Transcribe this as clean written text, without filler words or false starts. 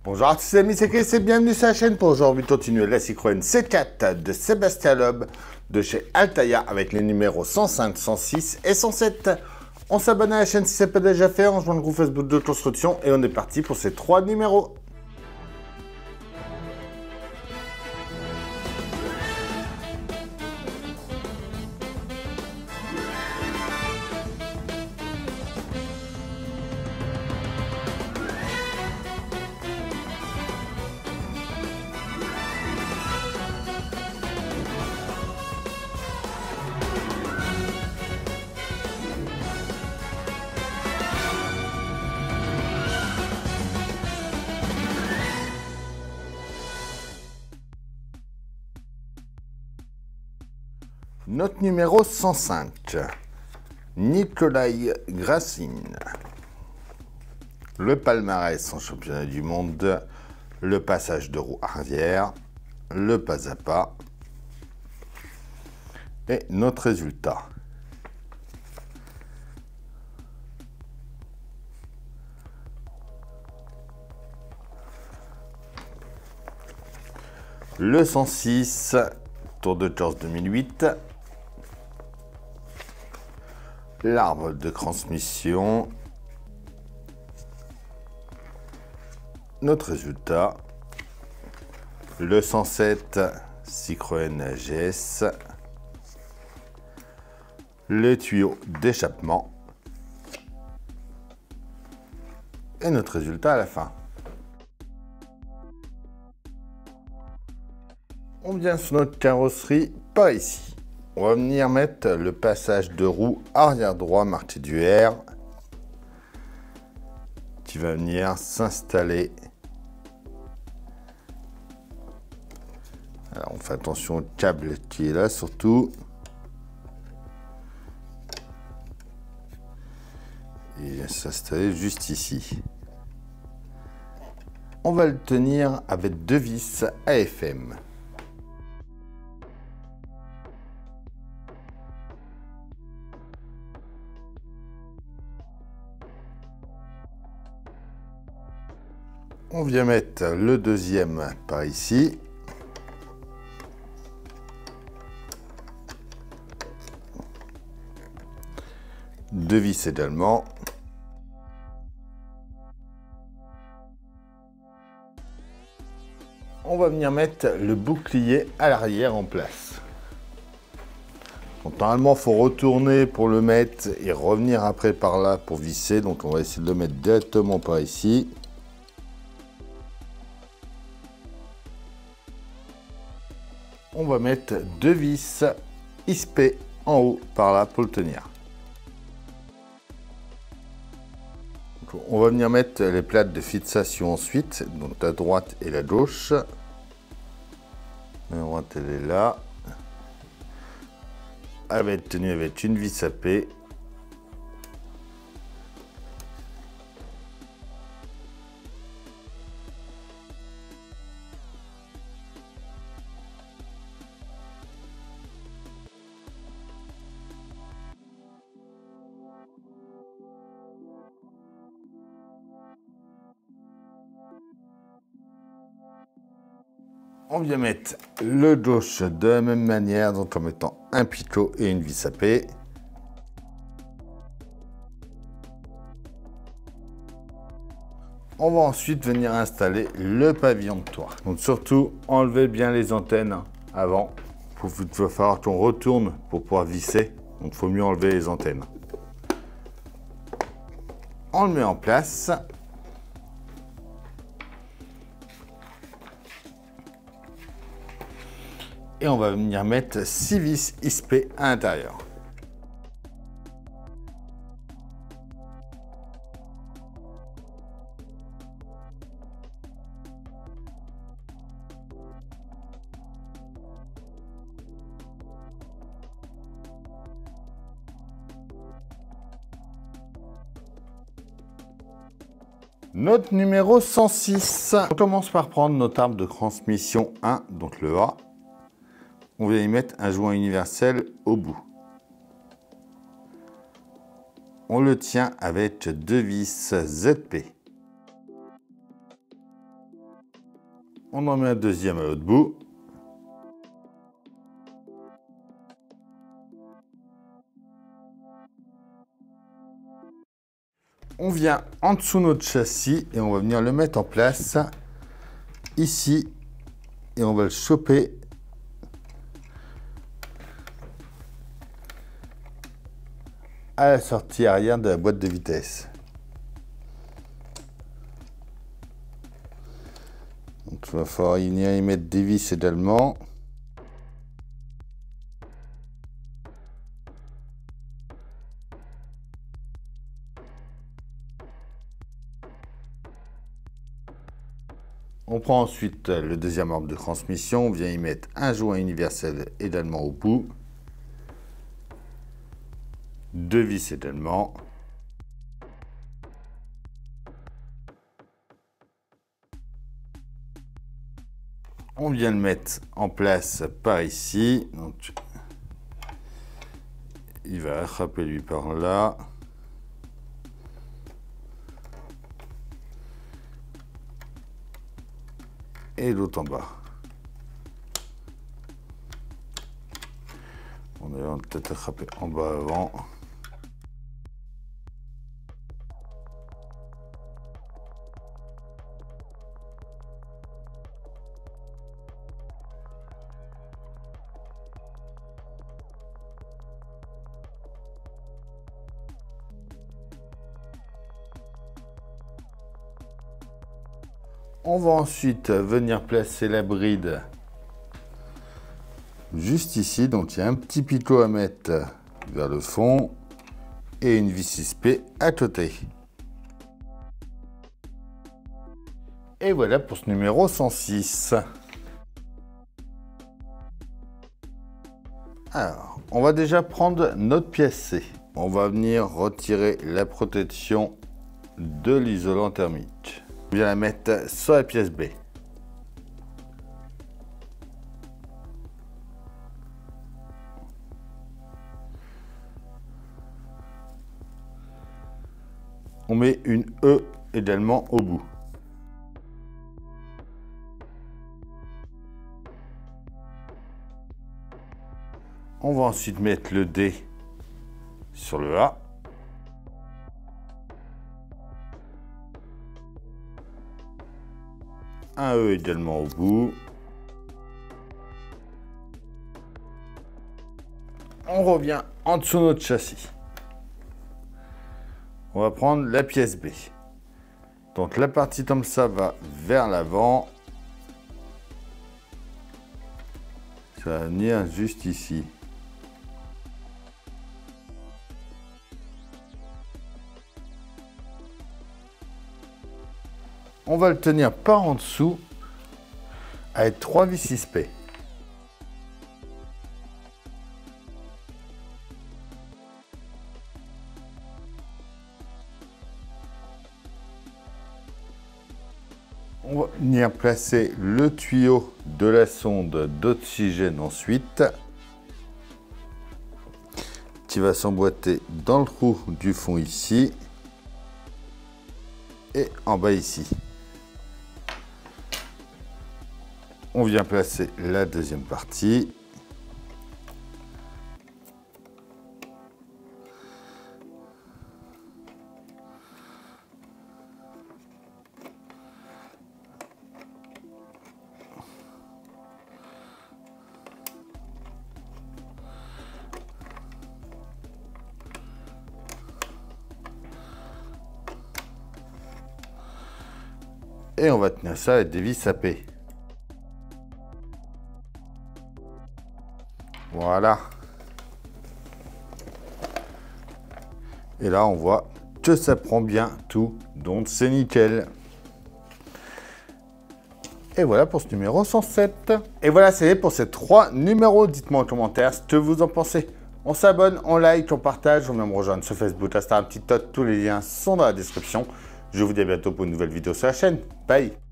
Bonjour à tous les amis, c'est Chris et bienvenue sur la chaîne pour aujourd'hui continuer la Citroën C4 de Sébastien Loeb de chez Altaïa avec les numéros 105, 106 et 107. On s'abonne à la chaîne si ce n'est pas déjà fait, on rejoint le groupe Facebook de construction et on est parti pour ces 3 numéros. Notre numéro 105, Nikolai Grassin. Le palmarès en championnat du monde, le passage de roue arrière, le pas à pas et notre résultat. Le 106, Tour de George 2008. L'arbre de transmission, notre résultat, le 107 Citroën AGS, le tuyau d'échappement et notre résultat à la fin. On vient sur notre carrosserie par ici. On va venir mettre le passage de roue arrière droit marqué du R qui va venir s'installer. Alors on fait attention au câble qui est là surtout. Il va s'installer juste ici. On va le tenir avec 2 vis AFM. On vient mettre le deuxième par ici. Deux vis également. On va venir mettre le bouclier à l'arrière en place. Donc, normalement, il faut retourner pour le mettre et revenir après par là pour visser. Donc on va essayer de le mettre directement par ici. On va mettre 2 vis ISP en haut par là pour le tenir. Donc, on va venir mettre les plates de fixation ensuite, donc la droite et la gauche. La droite elle est là. Elle va être tenue avec une vis AP. On vient mettre le gauche de la même manière, donc en mettant un picot et une vis AP. On va ensuite venir installer le pavillon de toit. Donc surtout, enlevez bien les antennes avant. Il va falloir qu'on retourne pour pouvoir visser. Donc il faut mieux enlever les antennes. On le met en place. Et on va venir mettre 6 vis ISP à l'intérieur. Notre numéro 106. On commence par prendre notre arbre de transmission 1, donc le A. On va y mettre un joint universel au bout. On le tient avec 2 vis ZP. On en met un deuxième à l'autre bout. On vient en dessous de notre châssis et on va venir le mettre en place ici et on va le choper à la sortie arrière de la boîte de vitesse. Donc il va falloir y mettre des vis également. On prend ensuite le deuxième arbre de transmission, on vient y mettre un joint universel également au bout, deux vis également. On vient le mettre en place par ici, donc il va attraper lui par là. Et l'autre en bas. On va peut-être attraper en bas avant. On va ensuite venir placer la bride juste ici. Donc il y a un petit picot à mettre vers le fond et une vis 6P à côté. Et voilà pour ce numéro 106. Alors, on va déjà prendre notre pièce C. On va venir retirer la protection de l'isolant thermique. On vient la mettre sur la pièce B. On met une E également au bout. On va ensuite mettre le D sur le A. Un E également au bout. On revient en dessous de notre châssis. On va prendre la pièce B. Donc la partie comme ça va vers l'avant. Ça va venir juste ici. On va le tenir par en dessous avec 3 vis 6P. On va venir placer le tuyau de la sonde d'oxygène ensuite, qui va s'emboîter dans le trou du fond ici et en bas ici. On vient placer la deuxième partie. Et on va tenir ça avec des vis à P. Voilà. Et là, on voit que ça prend bien tout, donc c'est nickel. Et voilà pour ce numéro 107. Et voilà, c'est pour ces 3 numéros. Dites-moi en commentaire ce que vous en pensez. On s'abonne, on like, on partage, on vient me rejoindre sur Facebook, Instagram, TikTok. Tous les liens sont dans la description. Je vous dis à bientôt pour une nouvelle vidéo sur la chaîne. Bye!